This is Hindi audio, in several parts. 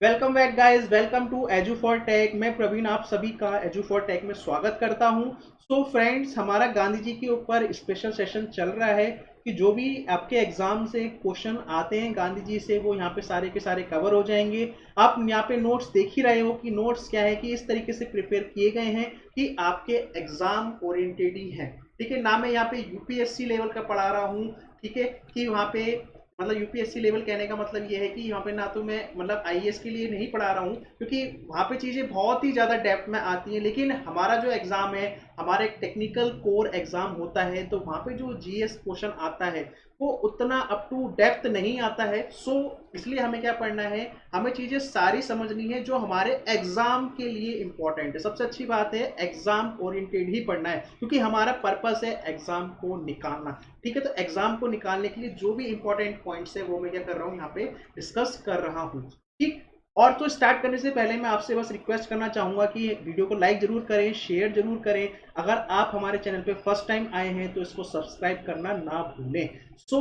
Welcome back guys, welcome to edu for tech. मैं प्रवीण आप सभी का एजू फॉर टेक में स्वागत करता हूं। सो फ्रेंड्स, हमारा गांधी जी के ऊपर स्पेशल सेशन चल रहा है कि जो भी आपके एग्जाम से क्वेश्चन आते हैं गांधी जी से वो यहाँ पे सारे के सारे कवर हो जाएंगे। आप यहाँ पे नोट्स देख ही रहे हो कि नोट्स क्या है कि इस तरीके से प्रिपेयर किए गए हैं कि आपके एग्जाम ओरिएंटेड ही है। ठीक है ना, मैं यहाँ पे यूपीएससी लेवल का पढ़ा रहा हूँ। ठीक है कि वहाँ पे मतलब यूपीएससी लेवल कहने का मतलब ये है कि यहाँ पे ना तो मैं मतलब आईएएस के लिए नहीं पढ़ा रहा हूँ, क्योंकि वहाँ पे चीज़ें बहुत ही ज़्यादा डेप्थ में आती हैं। लेकिन हमारा जो एग्ज़ाम है, हमारा एक टेक्निकल कोर एग्ज़ाम होता है, तो वहाँ पे जो जीएस क्वेश्चन आता है वो उतना अप टू डेप्थ नहीं आता है। सो इसलिए हमें क्या पढ़ना है, हमें चीज़ें सारी समझनी है जो हमारे एग्ज़ाम के लिए इंपॉर्टेंट है। सबसे अच्छी बात है एग्ज़ाम ओरिएंटेड ही पढ़ना है, क्योंकि हमारा पर्पस है एग्ज़ाम को निकालना। ठीक है, तो एग्जाम को निकालने के लिए जो भी इंपॉर्टेंट पॉइंट्स है वो मैं क्या कर रहा हूँ, यहाँ पे डिस्कस कर रहा हूँ। ठीक, और तो स्टार्ट करने से पहले मैं आपसे बस रिक्वेस्ट करना चाहूंगा कि वीडियो को लाइक जरूर करें, शेयर जरूर करें। अगर आप हमारे चैनल पे फर्स्ट टाइम आए हैं तो इसको सब्सक्राइब करना ना भूलें। सो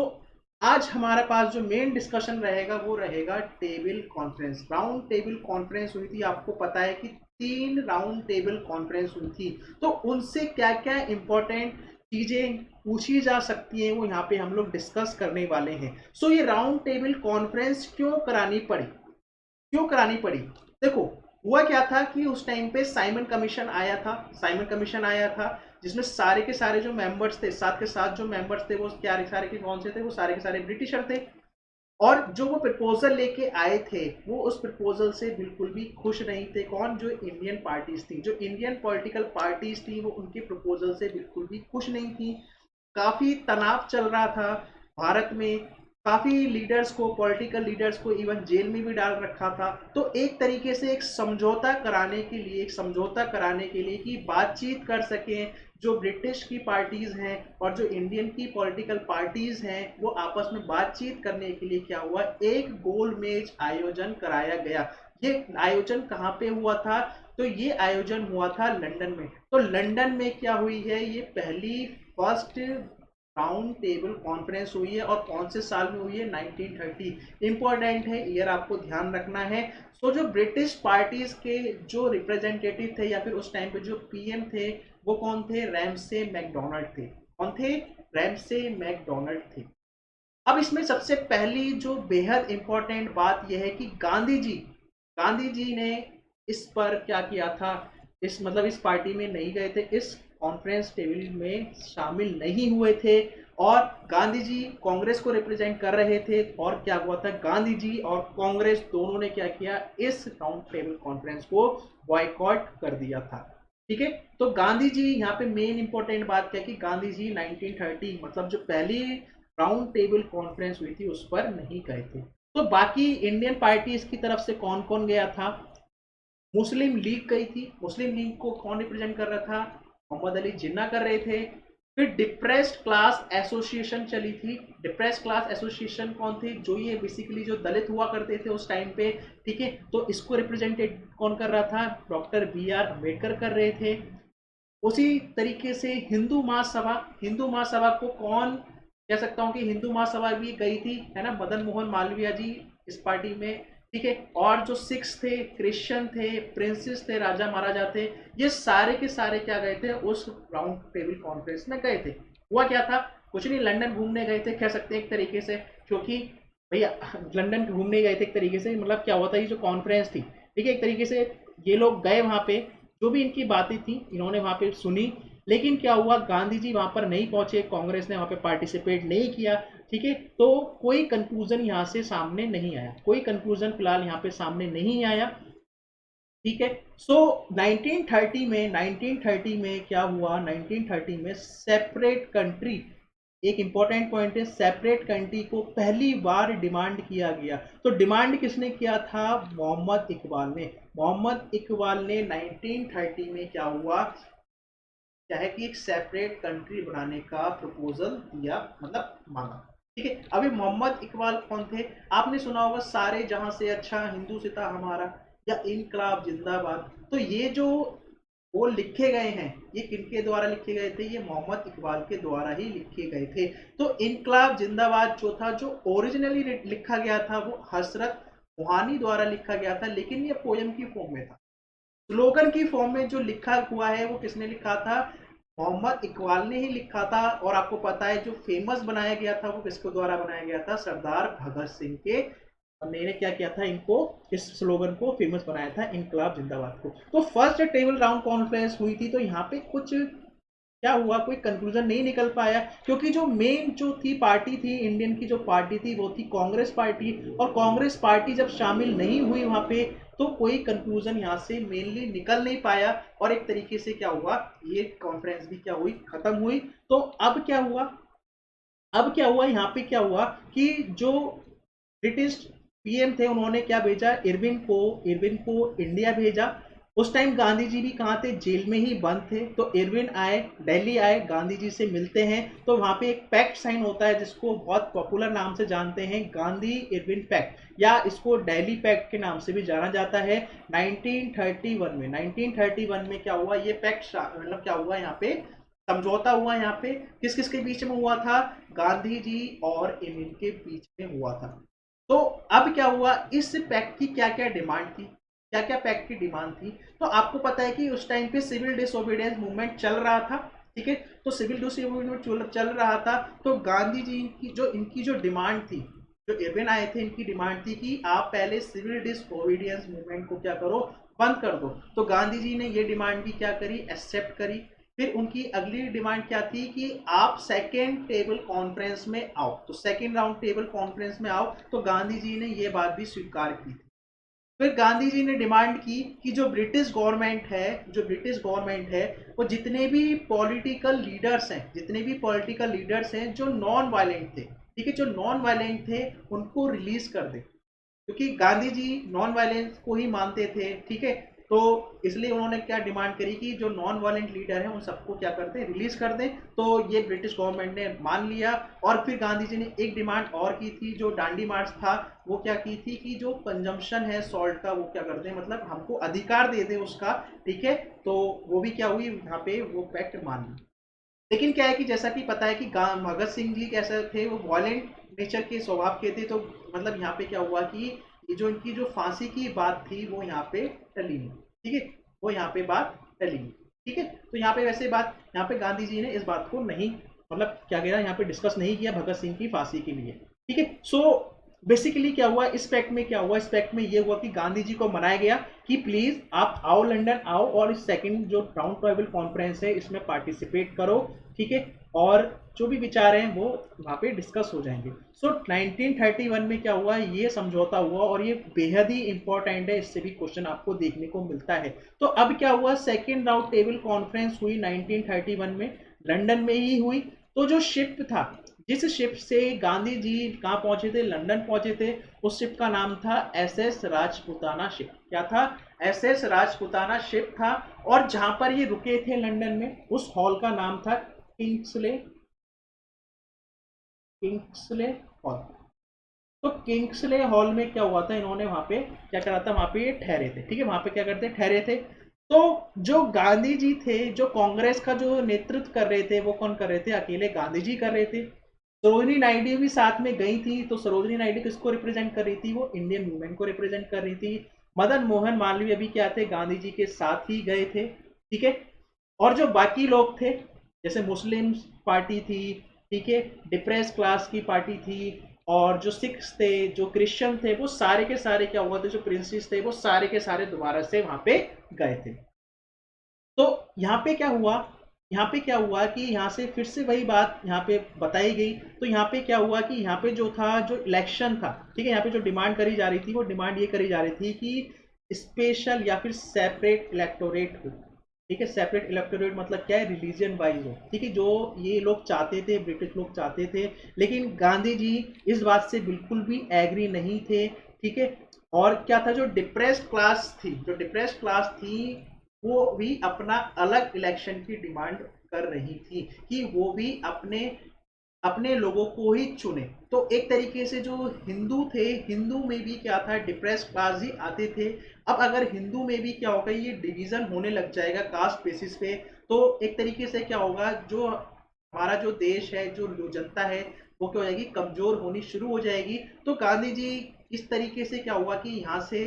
आज हमारे पास जो मेन डिस्कशन रहेगा वो रहेगा table conference. Round table conference हुई थी, आपको पता है कि 3 राउंड टेबल कॉन्फ्रेंस हुई थी, तो उनसे क्या क्या इंपॉर्टेंट चीजें पूछी जा सकती हैं वो यहाँ पे हम लोग डिस्कस करने वाले हैं। सो ये राउंड टेबल कॉन्फ्रेंस क्यों करानी पड़ी? देखो, हुआ क्या था कि उस टाइम पे साइमन कमीशन आया था जिसमें सारे के सारे जो मेंबर्स थे, साथ के साथ जो मेंबर्स थे वो क्या सारे के कौन से थे, वो सारे के सारे ब्रिटिशर थे। और जो वो प्रपोजल लेके आए थे वो उस प्रपोजल से बिल्कुल भी खुश नहीं थे। कौन? जो इंडियन पार्टीज थी, जो इंडियन पॉलिटिकल पार्टीज थी, वो उनके प्रपोजल से बिल्कुल भी खुश नहीं थी। काफी तनाव चल रहा था भारत में। काफी लीडर्स को, पॉलिटिकल लीडर्स को इवन जेल में भी डाल रखा था। तो एक तरीके से एक समझौता कराने के लिए कि बातचीत कर सकें, जो ब्रिटिश की पार्टीज हैं और जो इंडियन की पॉलिटिकल पार्टीज हैं, वो आपस में बातचीत करने के लिए क्या हुआ, एक गोलमेज आयोजन कराया गया। ये आयोजन कहाँ पे हुआ था? तो ये आयोजन हुआ था लंदन में। तो लंदन में क्या हुई है, ये पहली फर्स्ट राउंड टेबल कॉन्फ्रेंस हुई है। और कौन से साल में हुई है? 1930। इंपॉर्टेंट है, ईयर आपको ध्यान रखना है। सो जो ब्रिटिश पार्टीज के जो रिप्रेजेंटेटिव थे या फिर उस टाइम पे जो पीएम थे वो कौन थे? रैमसे मैकडोनाल्ड थे। कौन थे? रैमसे मैकडोनाल्ड थे। अब इसमें सबसे पहली जो बेहद इंपॉर्टेंट बात यह है कि गांधी जी ने इस पर क्या किया था, इस पार्टी में नहीं गए थे, इस कॉन्फ्रेंस टेबल में शामिल नहीं हुए थे। और गांधी जी कांग्रेस को रिप्रेजेंट कर रहे थे। और क्या हुआ था, गांधी जी और कांग्रेस दोनों ने क्या किया, इस राउंड टेबल कॉन्फ्रेंस को बॉयकॉट कर दिया था। ठीक है, तो गांधी जी यहाँ पे मेन इंपॉर्टेंट बात क्या है कि गांधी जी 1930 मतलब जो पहली राउंड टेबल कॉन्फ्रेंस हुई थी उस पर नहीं गए थे। तो बाकी इंडियन पार्टीज की तरफ से कौन कौन गया था? मुस्लिम लीग गई थी। मुस्लिम लीग को कौन रिप्रेजेंट कर रहा था? मोहम्मद अली जिन्ना कर रहे थे। फिर डिप्रेस्ड क्लास एसोसिएशन चली थी। डिप्रेस्ड क्लास एसोसिएशन कौन थे? जो ये बेसिकली जो दलित हुआ करते थे उस टाइम पे। ठीक है, तो इसको रिप्रेजेंटेड कौन कर रहा था? डॉक्टर बी आर अम्बेडकर कर रहे थे। उसी तरीके से हिंदू महासभा को कौन कह सकता हूँ कि हिंदू महासभा भी गई थी, है ना, मदन मोहन मालवीय जी इस पार्टी में। ठीक है, और जो सिख्स थे, क्रिश्चियन थे, प्रिंसेस थे, राजा महाराजा थे, ये सारे के सारे क्या गए थे, उस राउंड टेबल कॉन्फ्रेंस में गए थे। हुआ क्या था? कुछ नहीं, लंदन घूमने गए थे कह सकते हैं एक तरीके से, क्योंकि भैया लंदन घूमने गए थे एक तरीके से, मतलब क्या हुआ था, ये जो कॉन्फ्रेंस थी, ठीक है, एक तरीके से ये लोग गए वहां पे, जो भी इनकी बातें थी इन्होंने वहां पे सुनी। लेकिन क्या हुआ, गांधी जी वहां पर नहीं पहुंचे, कांग्रेस ने वहां पे पार्टिसिपेट नहीं किया। ठीक है, तो कोई कंक्लूजन यहाँ से सामने नहीं आया, कोई कंक्लूजन फिलहाल यहाँ पे सामने नहीं आया। ठीक है, सो 1930 में क्या हुआ, 1930 में सेपरेट कंट्री, एक इंपॉर्टेंट पॉइंट है, सेपरेट कंट्री को पहली बार डिमांड किया गया। तो डिमांड किसने किया था? मोहम्मद इकबाल ने। मोहम्मद इकबाल ने 1930 में क्या हुआ, क्या है कि एक सेपरेट कंट्री बनाने का प्रपोजल दिया, मतलब मांगा। ठीक है, अभी मोहम्मद इकबाल कौन थे? आपने सुना होगा, सारे जहां से अच्छा हिंदू सिता हमारा, या इनकलाब जिंदाबाद। तो ये जो वो लिखे गए हैं, ये किनके द्वारा लिखे गए थे? ये मोहम्मद इकबाल के द्वारा ही लिखे गए थे। तो इनकलाब जिंदाबाद जो था, जो ओरिजिनली लिखा गया था, वो हजरत मोहानी द्वारा लिखा गया था, लेकिन ये पोयम की फॉर्म में था। स्लोगन की फॉर्म में जो लिखा हुआ है वो किसने लिखा था? मोहम्मद इकबाल ने ही लिखा था। और आपको पता है जो फेमस बनाया गया था वो किसके द्वारा बनाया गया था? सरदार भगत सिंह के। और ने क्या किया था, इनको, इस स्लोगन को फेमस बनाया था, इनकलाब जिंदाबाद को। तो फर्स्ट टेबल राउंड कॉन्फ्रेंस हुई थी, तो यहाँ पे कुछ क्या हुआ, कोई कंक्लूजन नहीं निकल पाया, क्योंकि जो मेन जो थी पार्टी थी, इंडियन की जो पार्टी थी वो थी कांग्रेस पार्टी। और कांग्रेस पार्टी जब शामिल नहीं हुई वहां पे, तो कोई कंक्लूजन यहाँ से मेनली निकल नहीं पाया। और एक तरीके से क्या हुआ, ये कॉन्फ्रेंस भी क्या हुई, खत्म हुई। तो अब क्या हुआ, अब क्या हुआ यहाँ पे, क्या हुआ कि जो ब्रिटिश पीएम थे उन्होंने क्या भेजा, इरविन को इंडिया भेजा। उस टाइम गांधी जी भी कहाँ थे, जेल में ही बंद थे। तो इरविन आए, दिल्ली आए, गांधी जी से मिलते हैं। तो वहां पे एक पैक्ट साइन होता है जिसको बहुत पॉपुलर नाम से जानते हैं, गांधी इरविन पैक्ट, या इसको दिल्ली पैक्ट के नाम से भी जाना जाता है। 1931 में क्या हुआ, ये पैक्ट मतलब क्या हुआ यहाँ पे, समझौता हुआ यहाँ पे, किस किस के बीच में हुआ था? गांधी जी और इरविन के बीच में हुआ था। तो अब क्या हुआ, इस पैक्ट की क्या क्या डिमांड थी, क्या क्या पैक्ट की डिमांड थी? तो आपको पता है कि उस टाइम पे सिविल डिसोबीडियंस मूवमेंट चल रहा था, ठीक है। तो सिविल डिसोबीडियंस चल रहा था। तो गांधी जी की जो, इनकी जो डिमांड थी, जो इरविन आए थे, इनकी डिमांड थी कि आप पहले सिविल डिसोबीडियंस मूवमेंट को क्या करो, बंद कर दो। तो गांधी जी ने ये डिमांड भी क्या करी, एक्सेप्ट करी। फिर उनकी अगली डिमांड क्या थी कि आप सेकेंड टेबल कॉन्फ्रेंस में आओ, तो सेकेंड राउंड टेबल कॉन्फ्रेंस में आओ। तो गांधी जी ने ये बात भी स्वीकार की थी। फिर गांधी जी ने डिमांड की कि जो ब्रिटिश गवर्नमेंट है, जो ब्रिटिश गवर्नमेंट है, वो जितने भी पॉलिटिकल लीडर्स हैं, जितने भी पॉलिटिकल लीडर्स हैं जो नॉन वायलेंट थे, ठीक है, जो नॉन वायलेंट थे, उनको रिलीज कर दे। क्योंकि गांधी जी नॉन वायलेंस को ही मानते थे, ठीक है। तो इसलिए उन्होंने क्या डिमांड करी कि जो नॉन वायलेंट लीडर हैं उन सबको क्या कर दें, रिलीज कर दें। तो ये ब्रिटिश गवर्नमेंट ने मान लिया। और फिर गांधी जी ने एक डिमांड और की थी, जो डांडी मार्च था, वो क्या की थी कि जो कंजम्पशन है सॉल्ट का वो क्या कर दें, मतलब हमको अधिकार दे दे उसका, ठीक है। तो वो भी क्या हुई यहाँ पे, वो पैक्ट मान ली। लेकिन क्या है कि जैसा कि पता है कि भगत सिंह जी कैसे थे, वो वॉयलेंट नेचर के स्वभाव के थे। तो मतलब यहाँ पे क्या हुआ कि ये जो इनकी जो फांसी की बात थी वो यहाँ पे टली नहीं, ठीक है, वो यहाँ पे बात टली नहीं, ठीक है। तो यहाँ पे वैसे बात, यहाँ पे गांधी जी ने इस बात को नहीं, मतलब क्या कह रहा है, यहाँ पे डिस्कस नहीं किया भगत सिंह की फांसी के लिए, ठीक है। सो बेसिकली क्या हुआ इस पैक्ट में, क्या हुआ इस पैक्ट में, ये हुआ कि गांधी जी को मनाया गया कि प्लीज आप आओ, लंदन आओ, और इस सेकंड जो राउंड टेबल कॉन्फ्रेंस है इसमें पार्टिसिपेट करो, ठीक है। और जो भी विचार हैं वो वहाँ पे डिस्कस हो जाएंगे। सो 1931 में क्या हुआ, ये समझौता हुआ, और ये बेहद ही इंपॉर्टेंट है, इससे भी क्वेश्चन आपको देखने को मिलता है। तो अब क्या हुआ, सेकेंड राउंड टेबल कॉन्फ्रेंस हुई 1931 में, लंदन में ही हुई। तो जो शिप था, जिस शिप से गांधी जी कहाँ पहुंचे थे, लंदन पहुंचे थे, उस शिप का नाम था एसएस राजपुताना शिप। क्या था, एसएस राजपुताना शिप था। और जहां पर ये रुके थे लंदन में, उस हॉल का नाम था किंग्सले, किंग्सले हॉल। तो किंग्सले हॉल में क्या हुआ था, इन्होंने वहां पे क्या करा था, वहां पे ये ठहरे थे, ठीक है, वहां पे क्या करते, ठहरे थे। तो जो गांधी जी थे, जो कांग्रेस का जो नेतृत्व कर रहे थे, वो कौन कर रहे थे, अकेले गांधी जी कर रहे थे। सरोजनी नायडू भी साथ में गई थी। तो सरोजनी नायडू किसको रिप्रेजेंट कर रही थी, वो इंडियन मूवमेंट को रिप्रेजेंट कर रही थी। मदन मोहन मालवीय भी क्या थे, गांधी जी के साथ ही गए थे, ठीक है। और जो बाकी लोग थे, जैसे मुस्लिम पार्टी थी, ठीक है, डिप्रेस क्लास की पार्टी थी, और जो सिख्स थे, जो क्रिश्चियन थे, वो सारे के सारे क्या हुआ थे, जो प्रिंसेस थे वो सारे के सारे दोबारा से वहां पे गए थे। तो यहाँ पे क्या हुआ, यहाँ पे क्या हुआ कि यहाँ से फिर से वही बात यहाँ पे बताई गई। तो यहाँ पे क्या हुआ कि यहाँ पे जो था, जो इलेक्शन था, ठीक है, यहाँ पे जो डिमांड करी जा रही थी, वो डिमांड ये करी जा रही थी कि स्पेशल या फिर सेपरेट इलेक्टोरेट हो, ठीक है। सेपरेट इलेक्टोरेट मतलब क्या है, रिलीजन वाइज हो, ठीक है, जो ये लोग चाहते थे, ब्रिटिश लोग चाहते थे। लेकिन गांधी जी इस बात से बिल्कुल भी एग्री नहीं थे, ठीक है। और क्या था, जो डिप्रेस्ड क्लास थी, जो डिप्रेस्ड क्लास थी, वो भी अपना अलग इलेक्शन की डिमांड कर रही थी कि वो भी अपने अपने लोगों को ही चुने। तो एक तरीके से जो हिंदू थे, हिंदू में भी क्या था, डिप्रेस क्लास ही आते थे। अब अगर हिंदू में भी क्या होगा, ये डिवीजन होने लग जाएगा कास्ट बेसिस पे, तो एक तरीके से क्या होगा, जो हमारा जो देश है, जो जनता है, वो क्या हो जाएगी, कमजोर होनी शुरू हो जाएगी। तो गांधी जी इस तरीके से क्या हुआ कि यहाँ से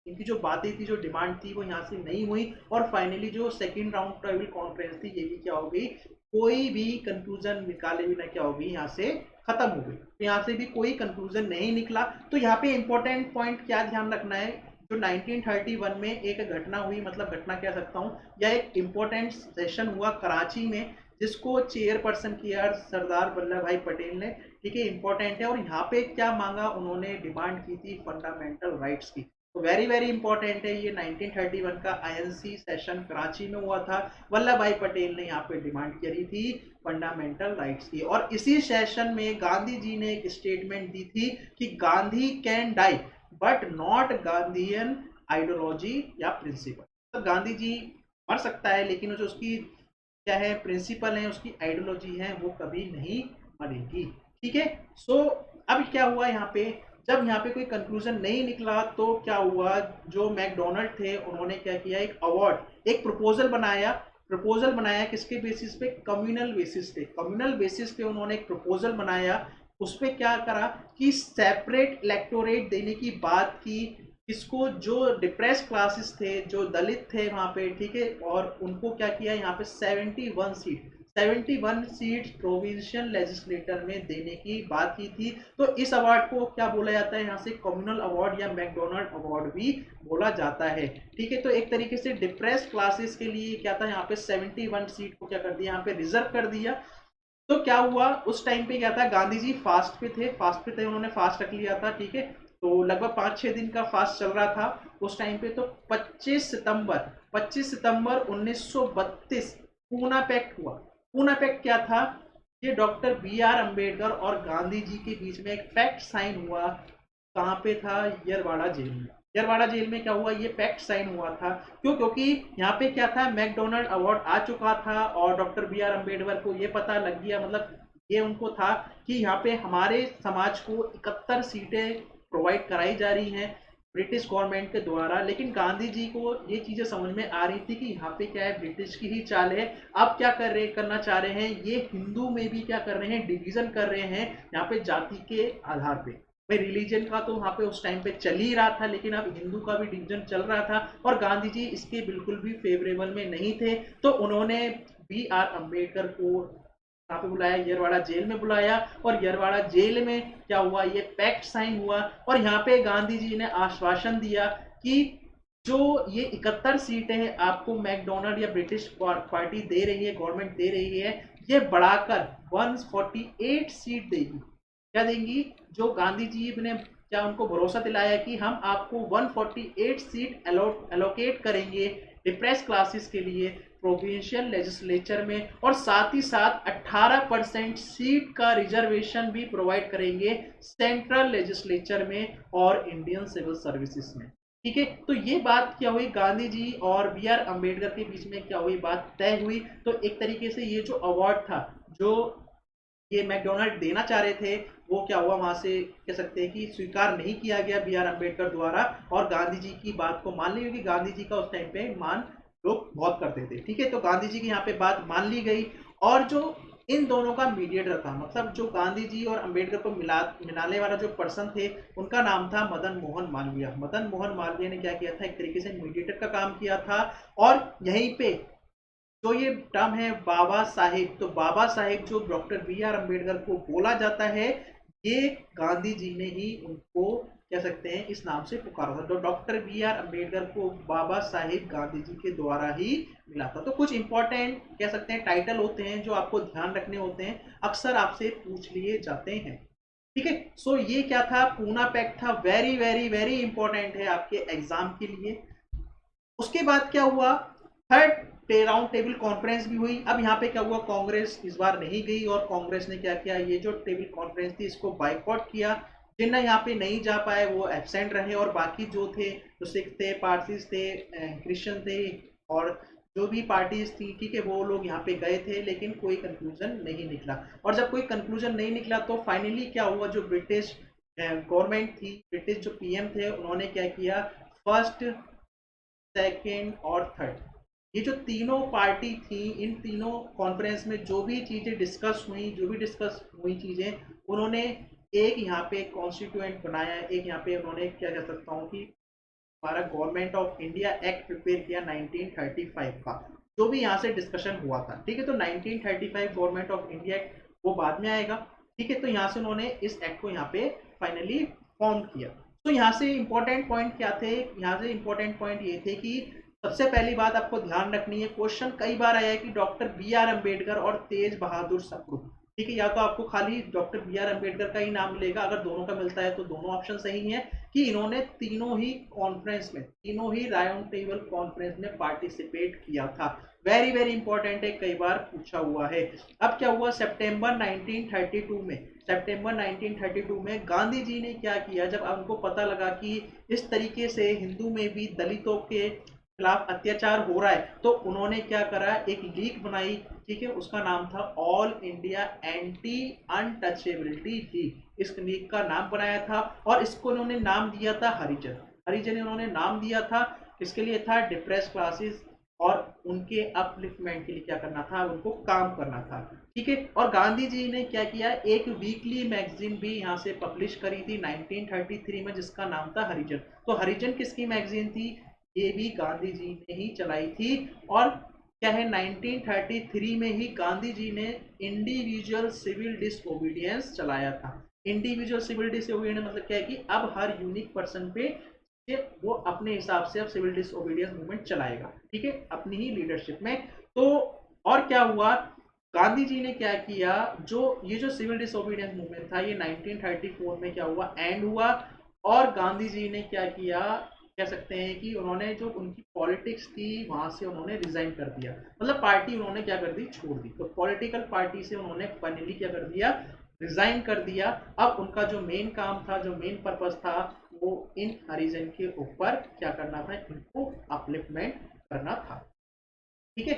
इनकी जो बातें थी, जो डिमांड थी, वो यहाँ से नहीं हुई और फाइनली जो सेकेंड राउंड टेबल कॉन्फ्रेंस थी ये भी क्या हो गई, कोई भी कंक्लूजन निकाले बिना क्या हो गई, यहाँ से खत्म हो गई। तो यहाँ से भी कोई कंक्लूजन नहीं निकला। तो यहाँ पे इंपॉर्टेंट पॉइंट क्या ध्यान रखना है, जो 1931 में एक घटना हुई, मतलब घटना कह सकता हूँ, या एक इम्पोर्टेंट सेशन हुआ कराची में, जिसको चेयरपर्सन किया सरदार वल्लभ भाई पटेल ने। ठीक है, इंपॉर्टेंट है। और यहाँ पे क्या मांगा उन्होंने, डिमांड की थी फंडामेंटल राइट्स की। तो वेरी वेरी इंपॉर्टेंट है ये। 1931 का आईएनसी सेशन कराची में हुआ था। वल्लभ भाई पटेल ने यहाँ पे डिमांड करी थी फंडामेंटल राइट्स की। और इसी सेशन में गांधी जी ने एक स्टेटमेंट दी थी कि Gandhi can die but not Gandhian ideology या प्रिंसिपल। तो गांधी जी मर सकता है लेकिन जो उसकी क्या है प्रिंसिपल है, उसकी आइडियोलॉजी है, वो कभी नहीं मरेगी। ठीक है। सो अब क्या हुआ यहाँ पे, जब यहाँ पे कोई कंक्लूजन नहीं निकला तो क्या हुआ, जो मैकडोनल्ड थे उन्होंने क्या किया, एक अवार्ड, एक प्रपोजल बनाया। प्रपोजल बनाया किसके बेसिस पे, कम्युनल बेसिस पे। कम्युनल बेसिस पे उन्होंने एक प्रपोजल बनाया। उस पर क्या करा कि सेपरेट इलेक्टोरेट देने की बात की। इसको जो डिप्रेस क्लासेस थे, जो दलित थे वहां पे, ठीक है, और उनको क्या किया यहाँ पे 71 सीट्स प्रोविंशियल लेजिस्लेटर में देने की बात की थी। तो इस अवार्ड को क्या बोला जाता है यहाँ से, कम्युनल अवार्ड या मैकडोनल्ड अवार्ड भी बोला जाता है। ठीक है। तो एक तरीके से डिप्रेस क्लासेस के लिए क्या था, यहाँ पे 71 सीट को क्या कर दिया, यहाँ पे रिजर्व कर दिया। तो क्या हुआ उस टाइम पे, क्या था, गांधी जी फास्ट पे थे, उन्होंने फास्ट रख लिया था। ठीक है। तो लगभग 5-6 दिन का फास्ट चल रहा था उस टाइम पे। तो 25 सितंबर 1932 पूना पैक्ट हुआ। पूना पैक्ट क्या था, ये डॉक्टर BR अम्बेडकर और गांधी जी के बीच में एक पैक्ट साइन हुआ। कहाँ पे था, यरवाड़ा जेल में। यरवाड़ा जेल में क्या हुआ, ये पैक्ट साइन हुआ था। क्यों, क्योंकि यहाँ पे क्या था, मैकडोनल्ड अवार्ड आ चुका था और डॉक्टर BR अम्बेडकर को ये पता लग गया, मतलब ये उनको था कि यहाँ पे हमारे समाज को 71 सीटें प्रोवाइड कराई जा रही हैं ब्रिटिश गवर्नमेंट के द्वारा। लेकिन गांधी जी को ये चीजें समझ में आ रही थी कि यहाँ पे क्या है, ब्रिटिश की ही चाल है। अब क्या करना चाह रहे हैं, ये हिंदू में भी क्या कर रहे हैं, डिवीजन कर रहे हैं यहाँ पे जाति के आधार पे। भाई रिलीजन का तो वहाँ पे उस टाइम पे चल ही रहा था, लेकिन अब हिंदू का भी डिवीजन चल रहा था और गांधी जी इसके बिल्कुल भी फेवरेबल में नहीं थे। तो उन्होंने BR अम्बेडकर को कहाँ पे बुलाया, यरवाड़ा जेल में बुलाया। और यरवाड़ा जेल में क्या हुआ, ये पैक्ट साइन हुआ। और यहाँ पे गांधी जी ने आश्वासन दिया कि जो ये 71 सीटें आपको मैकडोनल्ड या ब्रिटिश पार्टी दे रही है, गवर्नमेंट दे रही है, ये बढ़ाकर 148 सीट देगी। क्या देंगी, जो गांधी जी ने क्या उनको भरोसा दिलाया कि हम आपको 148 सीट एलोकेट करेंगे डिप्रेस क्लासेस के लिए प्रोविंशियल लेजिस्लेचर में, और साथ ही साथ 18% सीट का रिजर्वेशन भी प्रोवाइड करेंगे सेंट्रल लेजिस्लेचर में और इंडियन सिविल सर्विसेज में। ठीक है। तो ये बात क्या हुई, गांधी जी और BR अम्बेडकर के बीच में क्या हुई, बात तय हुई। तो एक तरीके से ये जो अवार्ड था, जो ये मैकडोनल्ड देना चाह रहे थे, वो क्या हुआ, वहां से कह सकते हैं कि स्वीकार नहीं किया गया BR अम्बेडकर द्वारा, और गांधी जी की बात को मान ली, क्योंकि गांधी जी का उस टाइम पे मान लोग बहुत करते थे। ठीक है। तो गांधी जी की यहाँ पे बात मान ली गई। और जो इन दोनों का मीडिएटर था, मतलब जो गांधी जी और अम्बेडकर को मिलाने वाला जो पर्सन थे, उनका नाम था मदन मोहन मालवीय। मदन मोहन मालवीय ने क्या किया था, एक तरीके से मीडिएटर का काम किया था। और यहीं पे जो ये टर्म है बाबा साहेब, तो बाबा साहेब जो डॉक्टर BR अम्बेडकर को बोला जाता है, ये गांधी जी ने ही उनको कह सकते हैं इस नाम से पुकारा था। तो डॉक्टर BR अम्बेडकर को बाबा साहेब गांधी जी के द्वारा ही मिला था। तो कुछ इंपॉर्टेंट कह सकते हैं टाइटल होते हैं जो आपको ध्यान रखने होते हैं, अक्सर आपसे पूछ लिए जाते हैं। ठीक है। सो ये क्या था, पूना पैक्ट था। वेरी वेरी वेरी इंपॉर्टेंट है आपके एग्जाम के लिए। उसके बाद क्या हुआ, थर्ड राउंड टेबल कॉन्फ्रेंस भी हुई। अब यहाँ पे क्या हुआ, कांग्रेस इस बार नहीं गई और कांग्रेस ने क्या किया, ये जो टेबल कॉन्फ्रेंस थी इसको बाइकआउट किया। जिन्हें यहाँ पे नहीं जा पाए वो एब्सेंट रहे, और बाकी जो थे, जो सिख थे, पारसीज थे, क्रिश्चियन थे, और जो भी पार्टीज थी, ठीक है, वो लोग यहाँ पे गए थे, लेकिन कोई कंक्लूजन नहीं निकला। और जब कोई कंक्लूजन नहीं निकला तो फाइनली क्या हुआ, जो ब्रिटिश गवर्नमेंट थी, ब्रिटिश जो PM थे, उन्होंने क्या किया, फर्स्ट, सेकेंड और थर्ड, ये जो तीनों पार्टी थी, इन तीनों कॉन्फ्रेंस में जो भी चीज़ें डिस्कस हुई चीज़ें, उन्होंने एक यहाँ पे कॉन्स्टिट्यूएंट बनाया, एक यहाँ पे उन्होंने क्या कह सकता हूँ कि हमारा government of India act prepare किया 1935 का, जो भी यहाँ से डिस्कशन हुआ था। ठीक है, तो 1935 गवर्नमेंट ऑफ इंडिया एक्ट वो बाद में आएगा। ठीक है, तो यहाँ से उन्होंने इस एक्ट को यहाँ पे फाइनली फॉर्म किया। तो यहाँ से इंपॉर्टेंट पॉइंट क्या थे, यहाँ से इंपॉर्टेंट पॉइंट ये थे कि सबसे पहली बात आपको ध्यान रखनी है, क्वेश्चन कई बार आया है कि डॉक्टर बी आर अम्बेडकर और तेज बहादुर सप्रू। ठीक है, या तो आपको खाली डॉक्टर बी आर अम्बेडकर का ही नाम मिलेगा, अगर दोनों का मिलता है तो दोनों ऑप्शन सही है, कि इन्होंने तीनों ही कॉन्फ्रेंस में, तीनों ही राउंड टेबल कॉन्फ्रेंस में पार्टिसिपेट किया था। वेरी वेरी इंपॉर्टेंट है, कई बार पूछा हुआ है। अब क्या हुआ, सितंबर 1932 में, सितंबर 1932 में गांधी जी ने क्या किया, जब उनको पता लगा कि इस तरीके से हिंदू में भी दलितों के खिलाफ अत्याचार हो रहा है, तो उन्होंने क्या करा, एक लीग बनाई। ठीक है, उसका नाम था all India anti untouchability league. इस लीग का नाम बनाया था और इसको उन्होंने नाम दिया था हरिजन। हरिजन इन्होंने नाम दिया था, इसके लिए था डिप्रेस क्लासेस और उनके अपलिफ्टमेंट के लिए क्या करना था, उनको काम करना था। ठीक है, और गांधी जी ने क्या किया, एक वीकली मैगजीन भी यहाँ से पब्लिश करी थी 1933 में, जिसका नाम था हरिजन। तो हरिजन किसकी मैगजीन थी, ये भी गांधी जी ने ही चलाई थी। और क्या है, 1933 में ही गांधी जी ने इंडिविजुअल सिविल डिसओबीडियंस चलाया था। इंडिविजुअल सिविल डिसओबीडियंस मतलब क्या है कि अब हर यूनिक पर्सन पे वो अपने हिसाब से अब सिविल डिसओबीडियंस मूवमेंट चलाएगा। ठीक है, अपनी ही लीडरशिप में। तो और क्या हुआ, गांधी जी ने क्या किया, ये जो सिविल डिसओबीडियंस मूवमेंट था ये 1934 में क्या हुआ, एंड हुआ। और गांधी जी ने क्या किया, कह सकते हैं कि उन्होंने जो उनकी पॉलिटिक्स थी वहां से उन्होंने रिजाइन कर दिया, मतलब पार्टी उन्होंने क्या कर दी, छोड़ दी। तो पॉलिटिकल पार्टी से उन्होंने फाइनली क्या कर दिया, रिजाइन कर दिया। अब उनका जो मेन काम था, जो मेन पर्पस था, वो इन हरिजन के ऊपर क्या करना था, इनको अपलिफ्टमेंट करना था। ठीक है,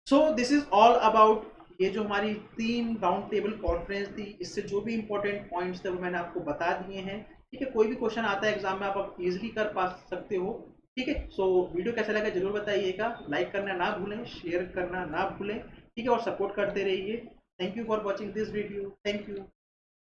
so this is all about ये जो हमारी 3 राउंड टेबल कॉन्फ्रेंस थी, इससे जो भी इंपॉर्टेंट पॉइंट्स थे वो मैंने आपको बता दिए हैं। ठीक है, कोई भी क्वेश्चन आता है एग्जाम में आप इजीली कर पा सकते हो। ठीक है, सो वीडियो कैसा लगा जरूर बताइएगा, लाइक करना ना भूलें, शेयर करना ना भूलें। ठीक है, और सपोर्ट करते रहिए। Thank you for watching this video, thank you.